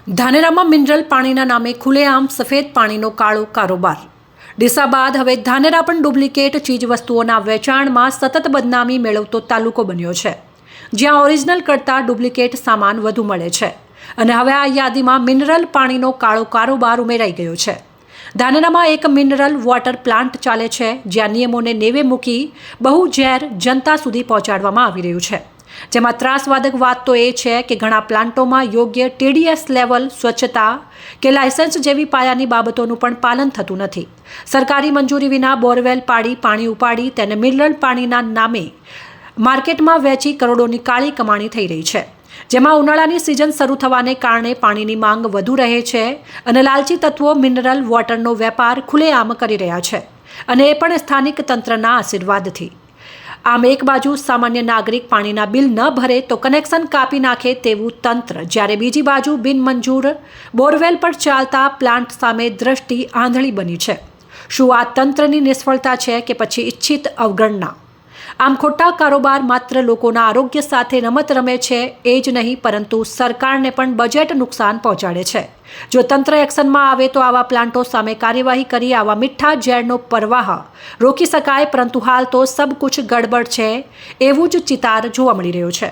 ધાનેરામાં mineral પાણીના નામે ખુલ્લેઆમ સફેદ પાણીનો કાળો કારોબાર. ડીસા બાદ હવે ધાનેરા પણ ડુપ્લિકેટ ચીજવસ્તુઓના વેચાણમાં સતત બદનામી મેળવતો તાલુકો બન્યો છે, જ્યાં ઓરિજિનલ કરતાં ડુપ્લિકેટ સામાન વધુ મળે છે. અને હવે આ યાદીમાં મિનરલ પાણીનો કાળો કારોબાર ઉમેરાઈ ગયો છે. ધાનેરામાં એક મિનરલ વોટર પ્લાન્ટ ચાલે છે, જ્યાં નિયમોને નેવે મૂકી બહુ ઝેર જનતા સુધી પહોંચાડવામાં આવી રહ્યું છે. જેમાં ત્રાસવાદક વાત તો એ છે કે ઘણા પ્લાન્ટોમાં યોગ્ય TDS લેવલ, સ્વચ્છતા કે લાયસન્સ જેવી પાયાની બાબતોનું પણ પાલન થતું નથી. સરકારી મંજૂરી વિના બોરવેલ પાડી પાણી ઉપાડી તેને મિનરલ પાણીના નામે માર્કેટમાં વેચી કરોડોની કાળી કમાણી થઈ રહી છે. જેમાં ઉનાળાની સિઝન શરૂ થવાને કારણે પાણીની માંગ વધુ રહે છે અને લાલચી તત્વો મિનરલ વોટરનો વેપાર ખુલ્લેઆમ કરી રહ્યા છે, અને એ પણ સ્થાનિક તંત્રના આશીર્વાદથી. આમ એક બાજુ સામાન્ય નાગરિક પાણીના બિલ ન ભરે તો કનેક્શન કાપી નાખે તેવું તંત્ર, જ્યારે બીજી બાજુ બિનમંજૂર બોરવેલ પર ચાલતા પ્લાન્ટ સામે દ્રષ્ટિ આંધળી બની છે. શું આ તંત્રની નિષ્ફળતા છે કે પછી ઇચ્છિત અવગણના? આમ ખોટા કારોબાર માત્ર લોકોના આરોગ્ય સાથે રમત રમે છે એ જ નહીં, પરંતુ સરકારને પણ બજેટ નુકસાન પહોંચાડે છે. જો તંત્ર એક્શનમાં આવે તો આવા પ્લાન્ટો સામે કાર્યવાહી કરી આવા મીઠા ઝેરનો પ્રવાહ રોકી શકાય, પરંતુ હાલ તો સબ કુછ ગડબડ છે એવું જ ચિતાર જોવા મળી રહ્યો છે.